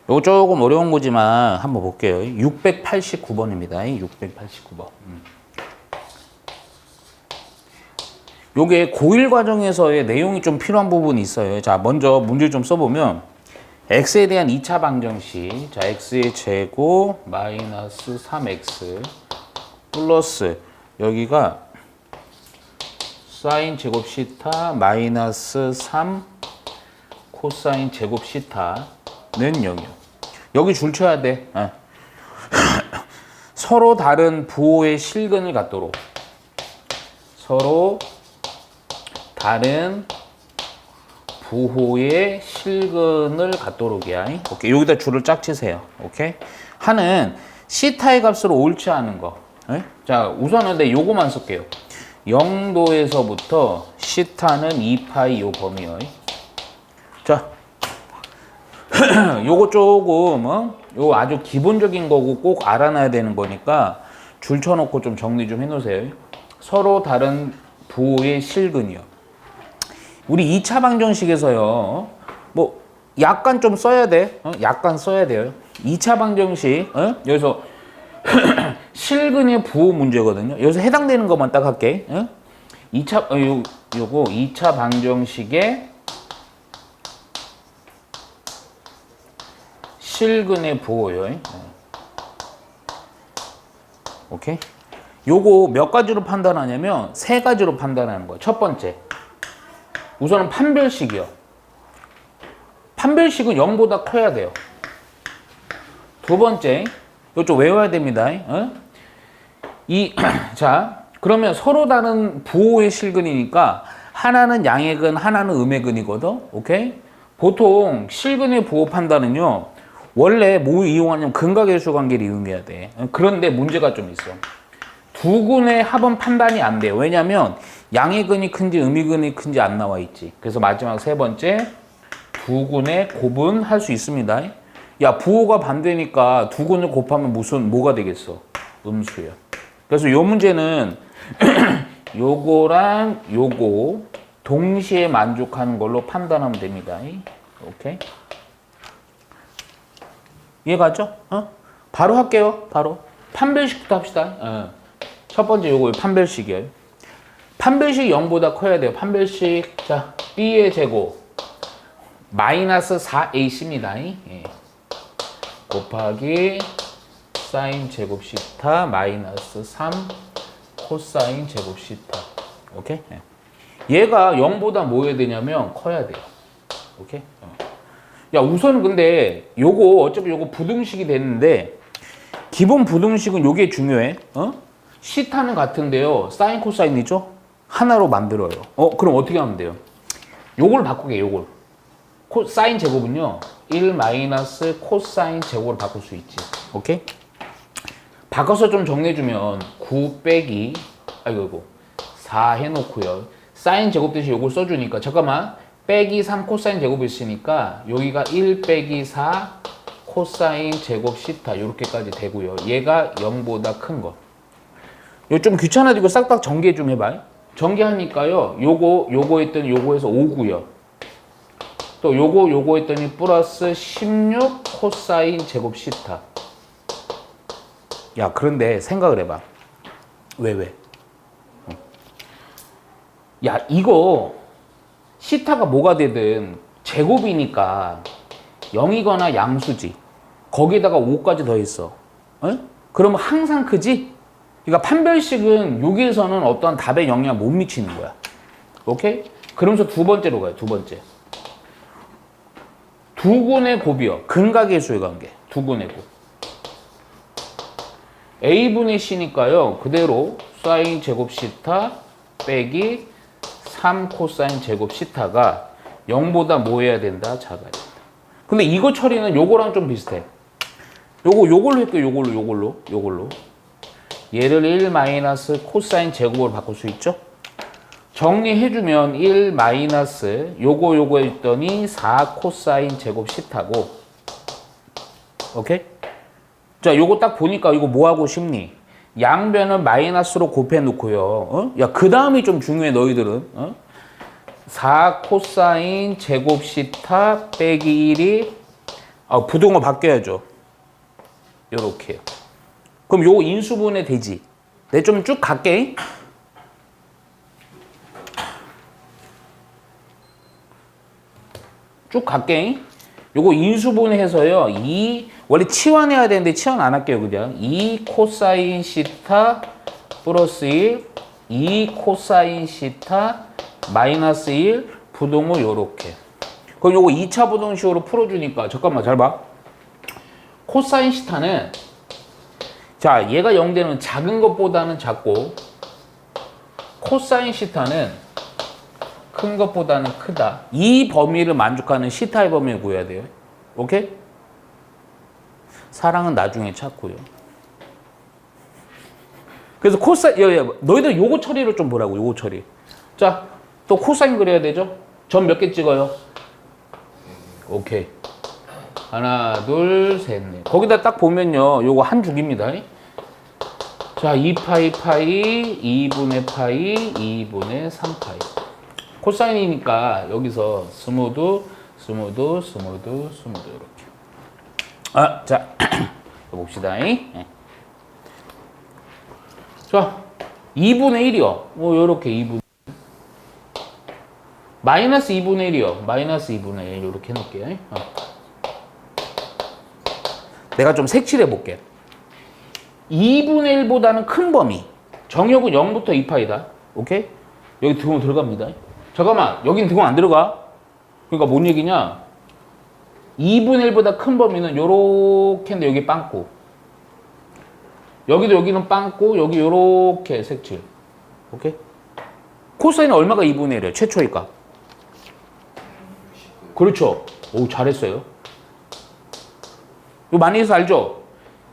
요거 조금 어려운 거지만 한번 볼게요. 689번입니다. 689번. 요게 고1 과정에서의 내용이 좀 필요한 부분이 있어요. 자, 먼저 문제 좀 써보면 x에 대한 2차 방정식. 자, x의 제곱 마이너스 3x 플러스 여기가 사인 제곱 시타 마이너스 3 코사인 제곱 시타는 0이요. 여기 줄 쳐야 돼. 서로 다른 부호의 실근을 갖도록. 서로 다른 부호의 실근을 갖도록이야. 오케이. 여기다 줄을 쫙 치세요. 오케이. 하는 시타의 값으로 옳지 않은 거. 자, 우선은 내 요거만 쓸게요. 0도에서부터 시타는 2파이 요 범위요. 자, 요거 조금 요 아주 기본적인 거고 꼭 알아놔야 되는 거니까 줄 쳐놓고 좀 정리 좀 해놓으세요. 서로 다른 부호의 실근이요. 우리 2차 방정식에서요. 뭐 약간 좀 써야 돼. 약간 써야 돼요. 2차 방정식 여기서 실근의 부호 문제거든요. 여기서 해당되는 것만 딱 할게. 2차 요거 2차 방정식의 실근의 부호요. 오케이. 요거 몇 가지로 판단하냐면 세 가지로 판단하는 거예요. 첫 번째, 우선은 판별식이요. 판별식은 0보다 커야 돼요. 두 번째, 이쪽 외워야 됩니다. 자, 그러면 서로 다른 부호의 실근이니까 하나는 양의 근, 하나는 음의 근이거든. 오케이? 보통 실근의 부호 판단은요. 원래 뭐 이용하냐면 근각계수 관계를 이용해야 돼. 그런데 문제가 좀 있어. 두 근의 합은 판단이 안 돼요. 왜냐면 양의 근이 큰지 음의 근이 큰지 안 나와 있지. 그래서 마지막 세 번째, 두 근의 곱은 할 수 있습니다. 야, 부호가 반대니까 두 근을 곱하면 뭐가 되겠어? 음수야. 그래서 요 문제는 요거랑 요거 동시에 만족하는 걸로 판단하면 됩니다. 오케이? 이해가죠? 바로 할게요. 바로. 판별식부터 합시다. 첫 번째 요거 판별식이에요. 판별식 0보다 커야 돼요. 판별식. 자, b의 제곱 마이너스 4ac입니다. 예. 곱하기 사인 제곱 시타 마이너스 3 코사인 제곱 시타. 오케이? 예. 얘가 0보다 뭐 해야 되냐면 커야 돼요. 오케이? 야, 우선 근데 요거 어차피 요거 부등식이 되는데 기본 부등식은 요게 중요해. 시타는 같은데요. 사인 코사인이죠? 하나로 만들어요. 그럼 어떻게 하면 돼요? 요걸 바꾸게, 요걸. 사인 제곱은요. 1 마이너스 코사인 제곱으로 바꿀 수 있지. 오케이? 바꿔서 좀 정리해주면 9 빼기 4 해놓고요. 사인 제곱 대신 요걸 써주니까 잠깐만. 빼기 3 코사인 제곱이 있으니까 여기가 1 빼기 4 코사인 제곱 시타 이렇게까지 되고요. 얘가 0보다 큰 거. 이거 좀 귀찮아도 이거 싹싹 전개 좀 해봐요. 전개하니까요. 요거 했더니 요거 해서 5고요. 또 요거 했더니 플러스 16 코사인 제곱 시타. 야, 그런데 생각을 해봐. 왜? 야, 이거 시타가 뭐가 되든 제곱이니까 0이거나 양수지. 거기다가 5까지 더했어. 그러면 항상 크지? 그러니까 판별식은 여기에서는 어떤 답에 영향 못 미치는 거야. 오케이? 그러면서 두 번째로 가요. 두 번째. 두 근의 곱이요. 근각계수의 관계. 두 근의 곱. a분의 c니까요. 그대로 사인 제곱 시타 빼기 3 코사인 제곱 시타가 0보다 뭐 해야 된다? 작아야 된다. 근데 이거 처리는 요거랑 좀 비슷해. 요걸로 할게요. 요걸로. 얘를 1 마이너스 코사인 제곱으로 바꿀 수 있죠? 정리해주면 1 마이너스 요거 했더니 4 코사인 제곱 시타고. 오케이? 자, 요거 딱 보니까 이거 뭐 하고 싶니? 양변을 마이너스로 곱해 놓고요. 야, 그 다음이 좀 중요해, 너희들은. 4 코사인 제곱 시타 빼기 1이 아, 부동호 바뀌어야죠. 요렇게요. 그럼 요 인수분해 되지. 내 좀 쭉 갈게. 쭉 갈게. 요거 인수분해해서요. 원래 치환해야 되는데 치환 안 할게요. 그냥 2 코사인 시타 플러스 1 2 코사인 시타 마이너스 1 부동호 요렇게. 그럼 요거 2차 부동식으로 풀어주니까 잠깐만 잘 봐. 코사인 시타는 자 얘가 0되는 작은 것보다는 작고 코사인 시타는 큰 것보다는 크다. 이 범위를 만족하는 시타의 범위를 구해야 돼요. 오케이? 사랑은 나중에 찾고요. 그래서 너희들 요거 처리를 좀 보라고. 요거 처리. 자, 또 코사인 그려야 되죠? 점 몇 개 찍어요? 오케이. 하나, 둘, 셋, 넷. 거기다 딱 보면요. 요거 한 줄입니다. 자, 2파이 파이, 2분의 파이, 2분의 3파이. 코사인이니까 여기서 스무드 이렇게. 아, 자, 봅시다. 자, 2분의 1이요. 뭐 요렇게 2분의 마이너스 2분의 1이요. 마이너스 2분의 1 이렇게 해놓을게요. 내가 좀 색칠해 볼게. 2분의 1보다는 큰 범위. 정역은 0부터 2파이다. 오케이? 여기 등호 들어갑니다. 잠깐만, 여긴 등호 안 들어가. 그러니까 뭔 얘기냐? 2분의 1보다 큰 범위는 요렇게인데 여기 빵꾸. 여기는 빵꾸, 여기 요렇게 색칠. 오케이? 코사인은 얼마가 2분의 1이에요? 최초의 값. 그렇죠. 오, 잘했어요. 이거 많이 해서 알죠?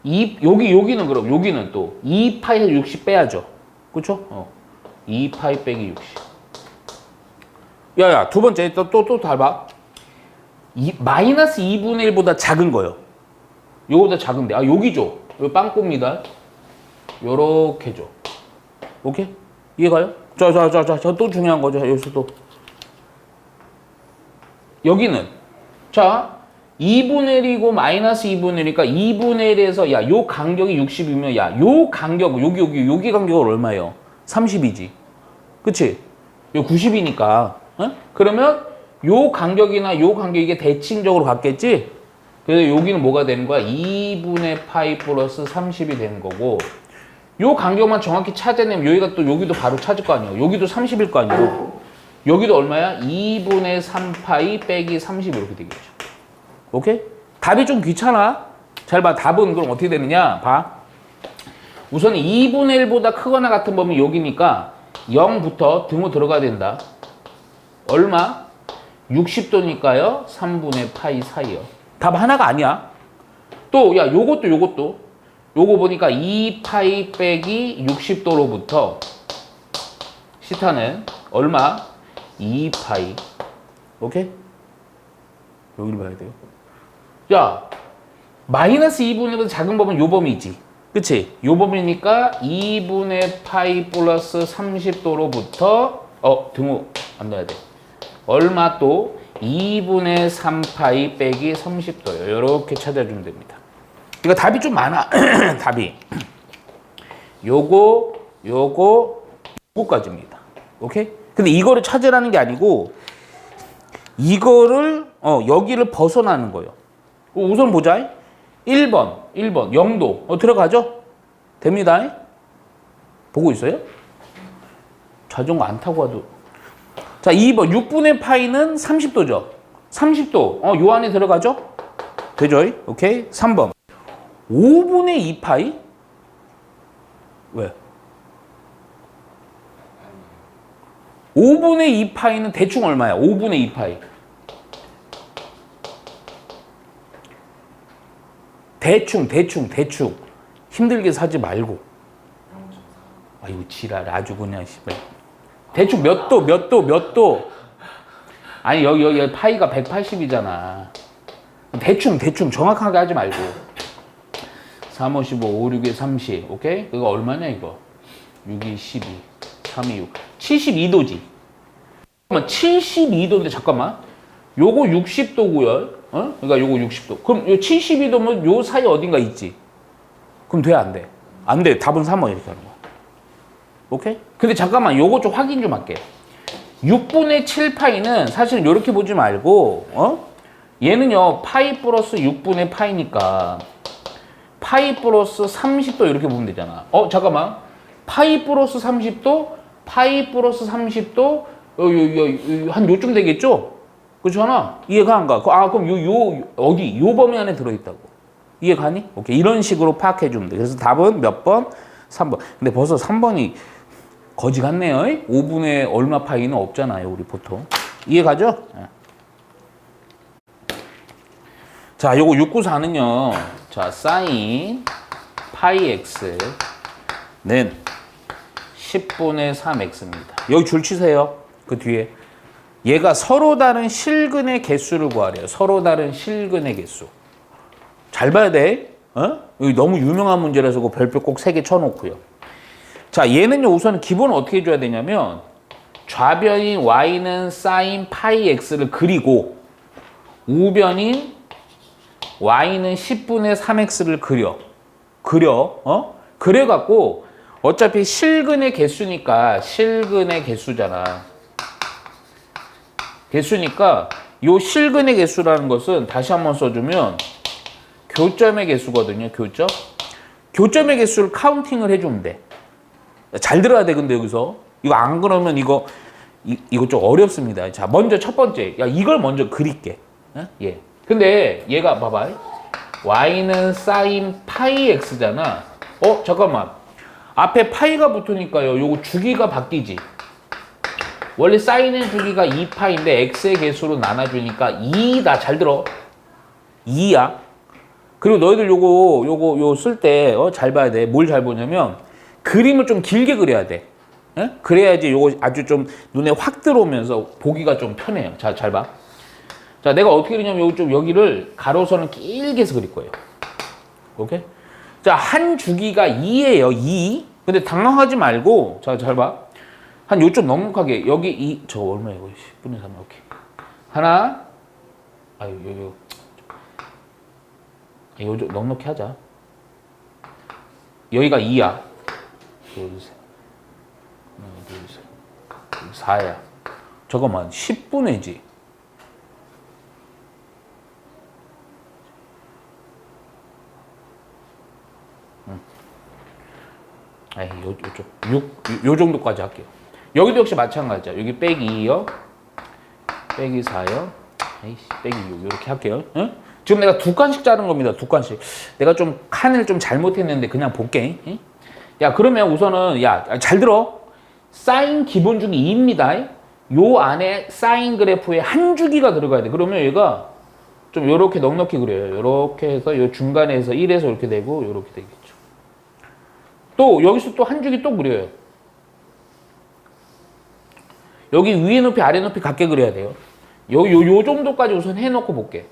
여기는 그럼, 여기는 또 2파이에서 60 빼야죠. 그쵸? 2파이 빼기 60. 야야, 두 번째, 또 닮아. 마이너스 2분의 1보다 작은 거요. 요거보다 작은데. 아, 여기죠. 여기 빵꾸입니다. 요렇게 줘. 오케이? 이해가요? 자, 또 중요한 거죠. 여기서 또. 여기는. 자, 2분의 1이고 마이너스 2분의 1이니까 2분의 1에서, 야, 요 간격이 60이면, 야, 요 간격, 여기 간격은 얼마예요? 30이지. 그치? 요 90이니까. 어? 그러면 요 간격이나 요 간격이 이게 대칭적으로 같겠지? 그래서 여기는 뭐가 되는 거야? 2분의 파이 플러스 30이 되는 거고, 요 간격만 정확히 찾아내면 여기도 바로 찾을 거 아니에요. 여기도 30일 거 아니에요. 여기도 얼마야? 2분의 3파이 빼기 30 이렇게 되겠죠. 오케이? 답이 좀 귀찮아. 잘 봐. 답은 그럼 어떻게 되느냐? 봐. 우선 2분의 1보다 크거나 같은 범위 여기니까 0부터 등호 들어가야 된다. 얼마? 60도니까요. 3분의 파이 사이요. 답 하나가 아니야. 또, 야, 요것도. 요거 보니까 2파이 빼기 60도로부터 시타는 얼마? 2파이. 오케이? 여기를 봐야 돼요. 야, 마이너스 2분의 1보다 작은 범위는 요 범위지. 그치? 요 범위니까 2분의 파이 플러스 30도로부터 등호 안 넣어야 돼. 얼마 또? 2분의 3파이 빼기 30도요. 이렇게 찾아주면 됩니다. 이거 답이 좀 많아. 답이. 요거까지입니다. 오케이? 근데 이거를 찾으라는 게 아니고 이거를 여기를 벗어나는 거예요. 우선 보자. 1번 0도 들어가죠? 됩니다. 보고 있어요? 자전거 안 타고 와도. 자, 2번 6분의 파이는 30도죠. 30도 요 안에 들어가죠? 되죠? 오케이. 3번 5분의 2파이? 왜? 5분의 2파이는 대충 얼마야? 5분의 2파이. 대충. 힘들게 사지 말고. 아이고, 지랄. 아주 그냥, 씨발. 대충 몇 도? 아니, 여기 파이가 180이잖아. 대충 정확하게 하지 말고. 3, 5, 15, 5, 6에 30. 오케이? 이거 얼마냐, 이거? 6, 2, 12. 3, 2, 6. 72도지. 잠깐만, 72도인데, 잠깐만. 요거 60도고요. 어? 그러니까 요거 60도. 그럼 요 72도면 요 사이 어딘가 있지. 그럼 돼, 안 돼? 안 돼. 답은 3번 이렇게 하는 거야. 오케이? 근데 잠깐만 요거 좀 확인 좀 할게. 6분의 7파이는 사실 요렇게 보지 말고 얘는요 파이 플러스 6분의 파이니까 파이 플러스 30도 이렇게 보면 되잖아. 잠깐만. 파이 플러스 30도, 파이 플러스 30도 한 요쯤 되겠죠? 그렇잖아. 이해가 안 가. 그럼 어디 요 범위 안에 들어있다고. 이해가니? 오케이. 이런 식으로 파악해 주면 돼. 그래서 답은 몇 번? 3번. 근데 벌써 3번이 거지 같네요. 5분의 얼마 파이는 없잖아요, 우리 보통. 이해가죠? 자, 요거 694는요. 자, 사인 파이 x는 10분의 3x입니다. 여기 줄 치세요. 그 뒤에. 얘가 서로 다른 실근의 개수를 구하래요. 서로 다른 실근의 개수. 잘 봐야 돼. 여기 너무 유명한 문제라서 그 별표 꼭 3개 쳐놓고요. 자, 얘는요, 우선 기본은 어떻게 해줘야 되냐면, 좌변인 y는 사인 파이 x를 그리고, 우변인 y는 10분의 3x를 그려갖고, 어차피 실근의 개수니까, 실근의 개수잖아. 개수니까, 요 실근의 개수라는 것은 다시 한번 써주면, 교점의 개수거든요, 교점. 교점의 개수를 카운팅을 해주면 돼. 잘 들어야 돼, 근데 여기서. 이거 안 그러면 이거 좀 어렵습니다. 자, 먼저 첫 번째. 야, 이걸 먼저 그릴게. 예. 근데 얘가 봐봐. y는 사인 파이 x잖아. 잠깐만. 앞에 파이가 붙으니까요. 요거 주기가 바뀌지. 원래 사인의 주기가 2파인데 x의 개수로 나눠주니까 2다. 잘 들어. 2야. 그리고 너희들 요거 쓸 때 잘 봐야 돼. 뭘 잘 보냐면 그림을 좀 길게 그려야 돼. 그래야지 요거 아주 좀 눈에 확 들어오면서 보기가 좀 편해요. 자, 잘 봐. 자, 내가 어떻게 그리냐면 여기를 가로선을 길게 해서 그릴 거예요. 오케이? 자, 한 주기가 2예요. 2. 근데 당황하지 말고, 자, 잘 봐. 한 요쪽 넉넉하게. 여기 저 얼마예요? 10분의 3. 오케이. 하나. 요쪽 넉넉히 하자. 여기가 2야. 둘, 셋. 하나, 둘, 셋. 4야. 잠깐만. 10분의지. 요쪽. 요 정도까지 할게요. 여기도 역시 마찬가지야. 여기 빼기 2요. 빼기 4요. 빼기 6. 이렇게 할게요. 응? 지금 내가 2칸씩 자른 겁니다. 2칸씩. 내가 좀 칸을 좀 잘못했는데 그냥 볼게. 응? 야, 그러면 우선은, 잘 들어. 사인 기본 주기 2입니다. 요 안에 사인 그래프에 한 주기가 들어가야 돼. 그러면 얘가 좀 요렇게 넉넉히 그려요. 요렇게 해서 요 중간에서 1에서 이렇게 되고, 요렇게 되겠죠. 또, 여기서 또 한 주기 또 그려요. 여기 위에 높이, 아래 높이 같게 그려야 돼요. 요 정도까지 우선 해놓고 볼게.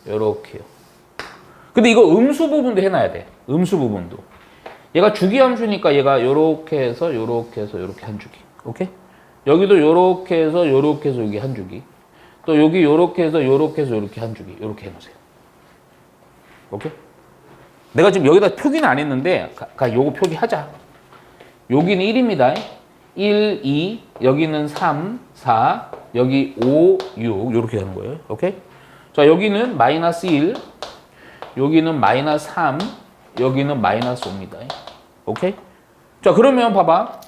요렇게요. 근데 이거 음수 부분도 해놔야 돼. 음수 부분도. 얘가 주기함수니까 얘가 요렇게 해서 요렇게 해서 요렇게 한 주기. 오케이? 여기도 요렇게 해서 요렇게 해서 여기 한 주기. 또 여기 요렇게 해서 요렇게 해서 요렇게 한 주기. 요렇게 해놓으세요. 오케이? 내가 지금 여기다 표기는 안 했는데 요거 표기하자. 여기는 1입니다. 1, 2, 여기는 3, 4, 여기 5, 6 요렇게 하는 거예요. 오케이? 자, 여기는 마이너스 1, 여기는 마이너스 3, 여기는 마이너스 5입니다. 오케이? 자, 그러면 봐봐.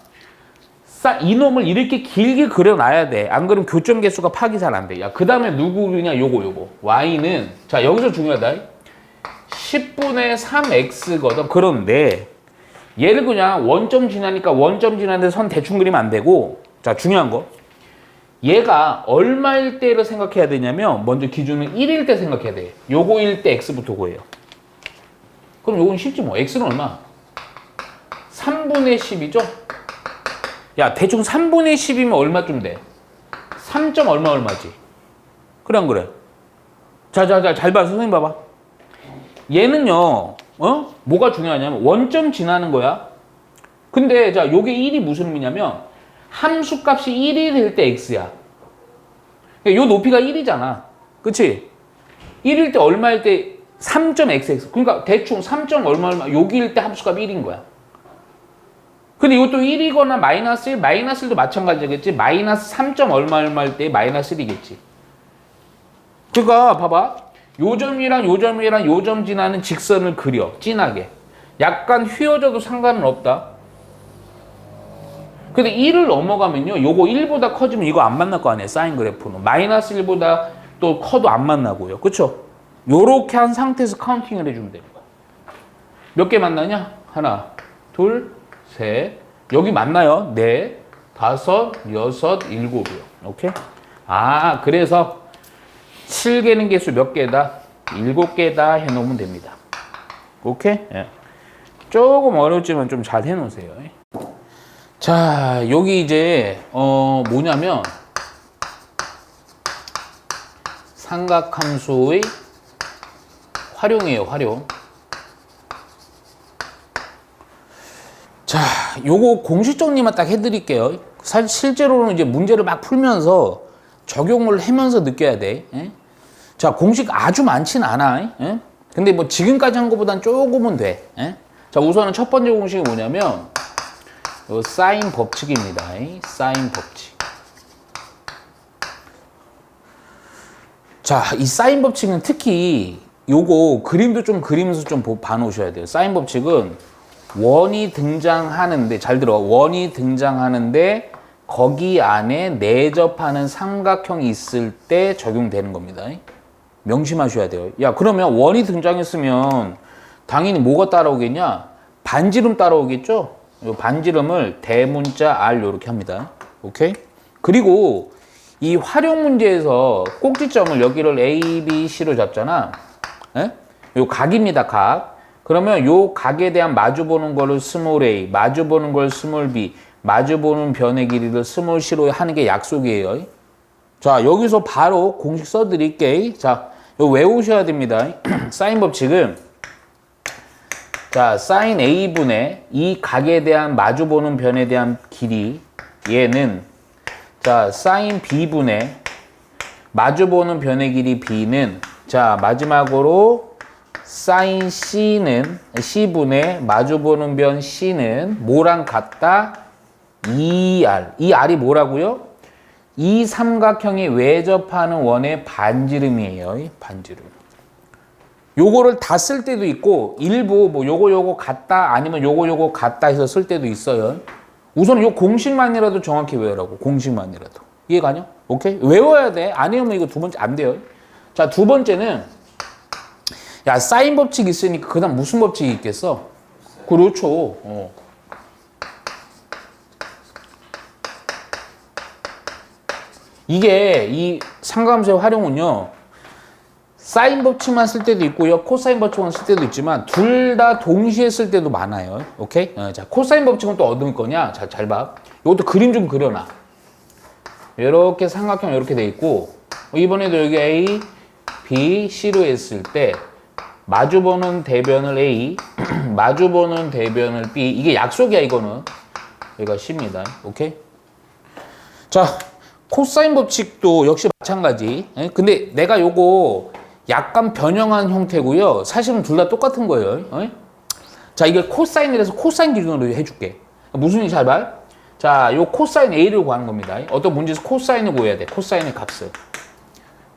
이놈을 이렇게 길게 그려놔야 돼. 안 그러면 교점 개수가 파악이 잘 안 돼. 야, 그 다음에 누구 그리냐? 요거. y는, 자, 여기서 중요하다. 10분의 3x거든. 그런데 얘를 그냥 원점 지나니까 원점 지나는데 선 대충 그리면 안 되고, 자, 중요한 거. 얘가 얼마일 때를 생각해야 되냐면 먼저 기준은 1일 때 생각해야 돼. 요거일 때 x부터 구해요. 그럼 요건 쉽지 뭐. x는 얼마? 3분의 10이죠? 야, 대충 3분의 10이면 얼마쯤 돼? 3점 얼마지? 그래 안 그래? 자, 잘 봐. 선생님 봐봐. 얘는요, 뭐가 중요하냐면 원점 지나는 거야. 근데 자, 요게 1이 무슨 의미냐면 함수 값이 1이 될 때 x야. 요 높이가 1이잖아. 그치? 1일 때 얼마일 때 3.xx. 그러니까 대충 3. 얼마 여기일 때 함수값이 1인 거야. 근데 이것도 1이거나 마이너스 1, 마이너스 1도 마찬가지겠지. 마이너스 3. 얼마일 때 마이너스 1이겠지. 그러니까 봐봐. 요 점이랑 요 점이랑 요 점 지나는 직선을 그려. 진하게. 약간 휘어져도 상관은 없다. 근데 1을 넘어가면요. 요거 1보다 커지면 이거 안 만날 거 아니에요. 사인 그래프는. 마이너스 1보다 또 커도 안 만나고요. 그쵸? 요렇게 한 상태에서 카운팅을 해주면 되는 거야. 몇 개 만나냐? 하나, 둘, 셋. 여기 만나요. 넷, 다섯, 여섯, 일곱이요. 오케이? 아, 그래서 7개는 개수 몇 개다? 7개다 해놓으면 됩니다. 오케이? 예. 조금 어렵지만 좀 잘 해놓으세요. 자, 여기 이제 뭐냐면 삼각함수의 활용이에요. 활용. 자, 요거 공식 정리만 딱 해드릴게요. 실제로는 이제 문제를 막 풀면서 적용을 하면서 느껴야 돼. 예? 자, 공식 아주 많진 않아. 예? 근데 뭐 지금까지 한 것보단 조금은 돼. 예? 자, 우선은 첫 번째 공식이 뭐냐면 요 사인 법칙입니다. 사인 법칙. 자, 이 사인 법칙은 특히 요거 그림도 좀 그리면서 좀 봐놓으셔야 돼요. 사인 법칙은 원이 등장하는데, 잘 들어. 원이 등장하는데 거기 안에 내접하는 삼각형이 있을 때 적용되는 겁니다. 명심하셔야 돼요. 야, 그러면 원이 등장했으면 당연히 뭐가 따라오겠냐? 반지름 따라오겠죠? 이 반지름을 대문자 R 이렇게 합니다. 오케이? 그리고 이 활용 문제에서 꼭지점을 여기를 A, B, C로 잡잖아. 예? 요 각입니다. 각. 그러면 요 각에 대한 마주보는 거를 스몰 a, 마주보는 걸 스몰 b, 마주보는 변의 길이를 스몰 c로 하는 게 약속이에요. 자, 여기서 바로 공식 써드릴게. 자, 요 외우셔야 됩니다. 사인 법칙은 자, 사인 a분의 이 각에 대한 마주보는 변에 대한 길이 얘는 자, 사인 b분의 마주보는 변의 길이 b는 자, 마지막으로 사인 C분의 마주보는 변 C는 뭐랑 같다? 2R. 이 R이 뭐라고요? 이 삼각형이 외접하는 원의 반지름이에요. 반지름. 요거를 다 쓸 때도 있고 일부 뭐 요거 같다 아니면 요거 같다 해서 쓸 때도 있어요. 우선 요 공식만이라도 정확히 외우라고. 공식만이라도. 이해가냐? 오케이? 외워야 돼. 안 외우면 이거 두 번째 안 돼요. 자, 두 번째는 야, 사인 법칙 있으니까 그 다음 무슨 법칙이 있겠어? 그렇죠. 이게 이 삼각함수의 활용은요. 사인 법칙만 쓸 때도 있고요. 코사인 법칙만 쓸 때도 있지만 둘 다 동시에 쓸 때도 많아요. 오케이? 자, 코사인 법칙은 또 어떤 거냐? 자, 잘 봐. 이것도 그림 좀 그려놔. 이렇게 삼각형 이렇게 돼 있고 이번에도 여기 A, B, C로 했을 때 마주보는 대변을 A, 마주보는 대변을 B. 이게 약속이야, 이거는. 여기가 C입니다. 오케이? 자, 코사인 법칙도 역시 마찬가지. 근데 내가 요거 약간 변형한 형태고요. 사실은 둘 다 똑같은 거예요. 자, 이게 코사인이라서 코사인 기준으로 해줄게. 무슨 일이 잘 봐? 자, 요 코사인 A를 구하는 겁니다. 어떤 문제에서 코사인을 구해야 돼. 코사인의 값을.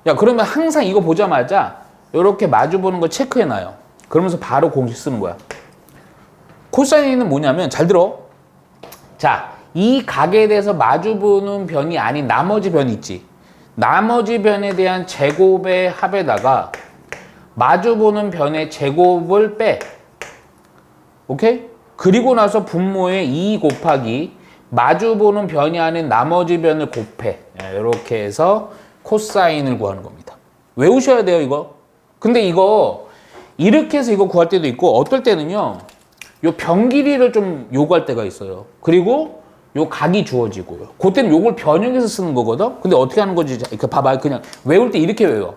야, 그러면 항상 이거 보자마자 이렇게 마주보는 거 체크해놔요. 그러면서 바로 공식 쓰는 거야. 코사인은 뭐냐면 잘 들어. 자, 이 각에 대해서 마주보는 변이 아닌 나머지 변이 있지. 나머지 변에 대한 제곱의 합에다가 마주보는 변의 제곱을 빼. 오케이? 그리고 나서 분모에 2 곱하기 마주보는 변이 아닌 나머지 변을 곱해. 이렇게 해서 코사인을 구하는 겁니다. 외우셔야 돼요, 이거. 근데 이거 이렇게 해서 이거 구할 때도 있고 어떨 때는요. 요 변 길이를 좀 요구할 때가 있어요. 그리고 요 각이 주어지고요. 그때는 요걸 변형해서 쓰는 거거든. 근데 어떻게 하는 거지? 이렇게 봐봐. 그냥 외울 때 이렇게 외워.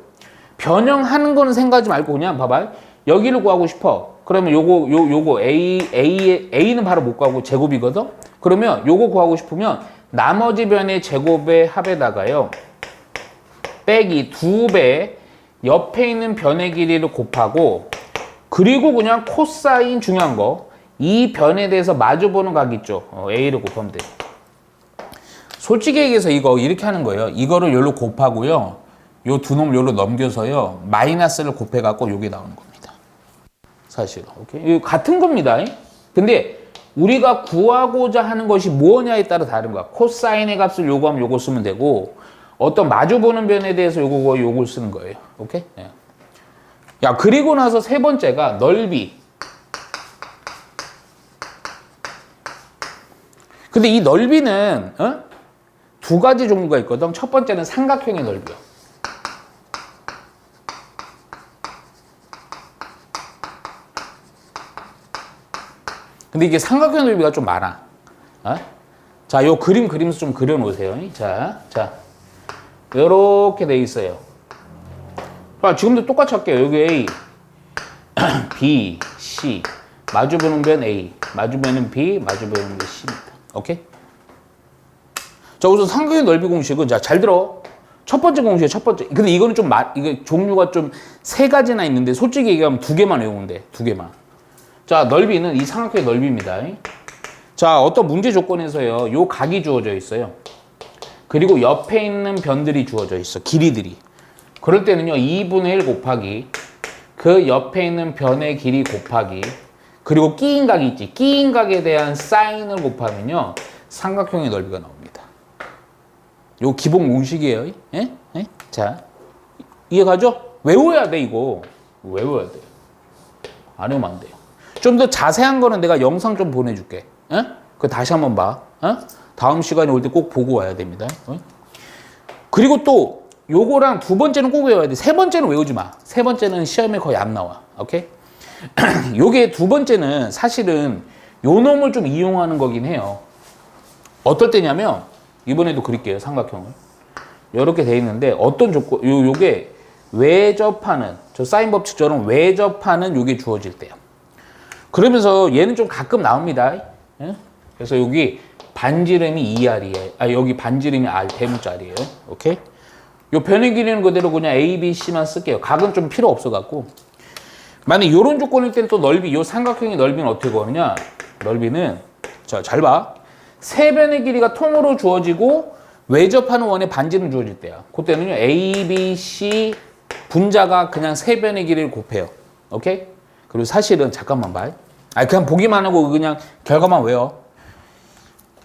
변형하는 거는 생각하지 말고 그냥 봐봐. 여기를 구하고 싶어. 그러면 요거 A는 바로 못 구하고 제곱이거든. 그러면 요거 구하고 싶으면 나머지 변의 제곱의 합에다가요. 빼기 2배 옆에 있는 변의 길이를 곱하고 그리고 그냥 코사인 중요한 거 이 변에 대해서 마주보는 각 있죠. A를 곱하면 돼요. 솔직히 얘기해서 이거 이렇게 하는 거예요. 이거를 여기로 곱하고요. 요 두 놈을 여기로 넘겨서요. 마이너스를 곱해갖고 요게 나오는 겁니다. 사실은. 오케이? 이거 같은 겁니다. 근데 우리가 구하고자 하는 것이 뭐냐에 따라 다른 거야. 코사인의 값을 요구하면 요거 쓰면 되고 어떤 마주보는 변에 대해서 요걸 쓰는 거예요. 오케이? 네. 야, 그리고 나서 세 번째가 넓이. 근데 이 넓이는 두 가지 종류가 있거든. 첫 번째는 삼각형의 넓이요. 근데 이게 삼각형 넓이가 좀 많아. 자, 요 그림에서 좀 그려놓으세요. 자, 요렇게 돼 있어요. 지금도 똑같이 할게요. 여기 A, B, C, 마주보는 변 A, 마주보는 B, 마주보는 변 C입니다. 오케이? 자, 우선 삼각형의 넓이 공식은, 자, 잘 들어. 첫 번째 공식이에요, 첫 번째. 근데 이거는 좀, 이게 종류가 좀 세 가지나 있는데, 솔직히 얘기하면 두 개만 외우면 돼. 두 개만. 자, 넓이는 이 삼각형의 넓이입니다. 자, 어떤 문제 조건에서요, 요 각이 주어져 있어요. 그리고 옆에 있는 변들이 주어져 있어. 길이들이. 그럴 때는요, 2분의 1 곱하기, 그 옆에 있는 변의 길이 곱하기, 그리고 끼인 각이 있지. 끼인 각에 대한 사인을 곱하면요, 삼각형의 넓이가 나옵니다. 요 기본 공식이에요. 예? 예? 자, 이해가죠? 외워야 돼, 이거. 외워야 돼. 안 외우면 안 돼요. 좀 더 자세한 거는 내가 영상 좀 보내줄게. 예? 그거 다시 한번 봐. 예? 다음 시간에 올 때 꼭 보고 와야 됩니다. 예? 그리고 또 요거랑 두 번째는 꼭 외워야 돼. 세 번째는 외우지 마. 세 번째는 시험에 거의 안 나와. 오케이? 요게 두 번째는 사실은 요 놈을 좀 이용하는 거긴 해요. 어떨 때냐면 이번에도 그릴게요. 삼각형을. 요렇게 돼 있는데 어떤 조건 요게 외접하는 저 사인 법칙처럼 외접하는 요게 주어질 때요. 그러면서 얘는 좀 가끔 나옵니다. 예? 그래서 여기 반지름이 2R이에요. 여기 반지름이 R 대문자리예요. 오케이? 요 변의 길이는 그대로 그냥 A, B, C만 쓸게요. 각은 좀 필요 없어갖고. 만약 이런 조건일 때는 또 넓이, 요 삼각형의 넓이는 어떻게 구하느냐? 넓이는, 자, 잘 봐. 세 변의 길이가 통으로 주어지고 외접하는 원의 반지름 주어질 때야. 그때는요, A, B, C 분자가 그냥 세 변의 길이를 곱해요. 오케이? 그리고 사실은, 잠깐만 봐. 그냥 보기만 하고 그냥 결과만 외워.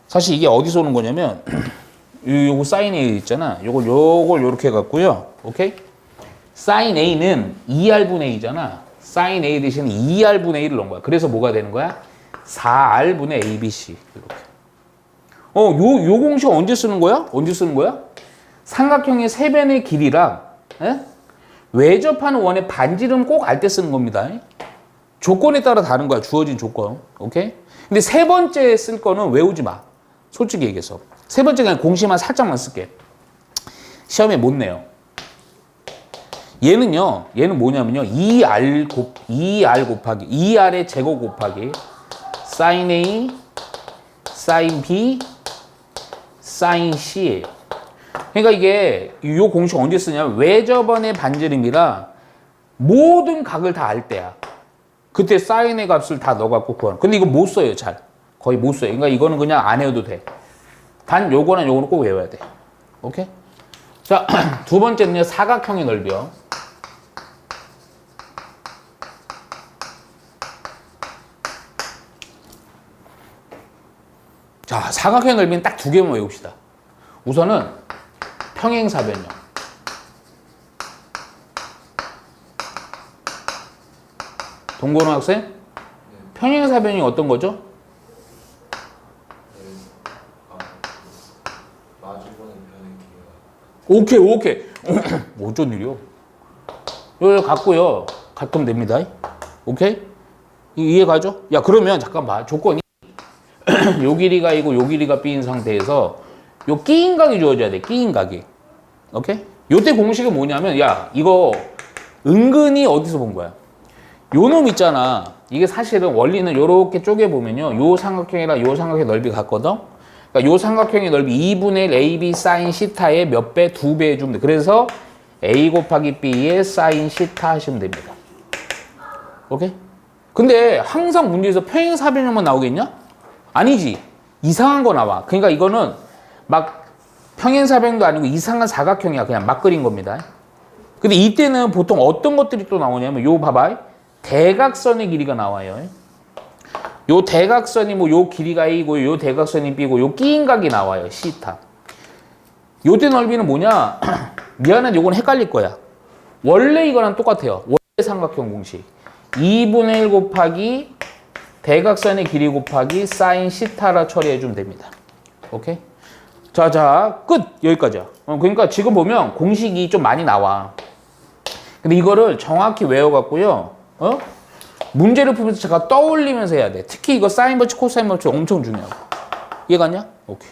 사실 이게 어디서 오는 거냐면, 요거 사인 A 있잖아. 요걸 요렇게 해갖고요. 오케이? 사인 A는 2R분의 A잖아. 사인 A 대신 2R분의 A를 넣은 거야. 그래서 뭐가 되는 거야? 4R분의 ABC. 이렇게. 요 공식 언제 쓰는 거야? 언제 쓰는 거야? 삼각형의 세 변의 길이랑, 외접하는 원의 반지름 꼭 알 때 쓰는 겁니다. 조건에 따라 다른 거야. 주어진 조건. 오케이? 근데 세 번째 쓸 거는 외우지 마. 솔직히 얘기해서. 세 번째 그냥 공식만 살짝만 쓸게. 시험에 못 내요. 얘는 뭐냐면요. 2R 곱하기, 2R의 제곱 곱하기, sin A, sin B, sin C예요. 그러니까 이게, 요 공식 언제 쓰냐면, 외접원의 반지름이라 모든 각을 다 알 때야. 그때 사인의 값을 다 넣어갖고 구하는. 근데 이거 못 써요, 잘. 거의 못 써요. 그러니까 이거는 그냥 안 해도 돼. 단 요거는 꼭 외워야 돼. 오케이? 자, 두 번째는요, 사각형의 넓이요. 자, 사각형의 넓이는 딱 두 개만 외웁시다. 우선은 평행사변형. 동건우 학생? 네. 평행사변이 어떤 거죠? 마주보는 변의 길이가. 오케이. 어쩐 일이요? 이거 갖고요. 갖면 됩니다. 오케이? 이해 가죠? 야, 그러면 잠깐 봐. 조건이 요 길이가 이고 요 길이가 B인 상태에서 요 끼인 각이 주어져야 돼. 끼인 각이. 오케이? 요때 공식이 뭐냐면, 야, 이거 은근히 어디서 본 거야? 요 놈 있잖아. 이게 사실은 원리는 요렇게 쪼개보면요. 요 삼각형이랑 요 삼각형의 넓이 같거든? 그러니까 요 삼각형의 넓이 2분의 1 AB sin 시타의 몇 배? 2배 해주면 돼. 그래서 A 곱하기 B의 사인 시타 하시면 됩니다. 오케이? 근데 항상 문제에서 평행사변형만 나오겠냐? 아니지. 이상한 거 나와. 그러니까 이거는 막 평행사변도 아니고 이상한 사각형이야. 그냥 막 그린 겁니다. 근데 이때는 보통 어떤 것들이 또 나오냐면 요 봐봐. 대각선의 길이가 나와요. 요 대각선이 뭐 요 길이가 A고 요 대각선이 B고 요 끼인 각이 나와요. 시타. 요때 넓이는 뭐냐? 미안한데 요건 헷갈릴 거야. 원래 이거랑 똑같아요. 원래 삼각형 공식. 2분의 1 곱하기 대각선의 길이 곱하기 사인 시타라 처리해주면 됩니다. 오케이? 자, 끝! 여기까지야. 그러니까 지금 보면 공식이 좀 많이 나와. 근데 이거를 정확히 외워갖고요. 문제를 풀면서 제가 떠올리면서 해야 돼. 특히 이거 사인 법칙, 코사인 법칙 엄청 중요하고. 이해갔냐? 오케이.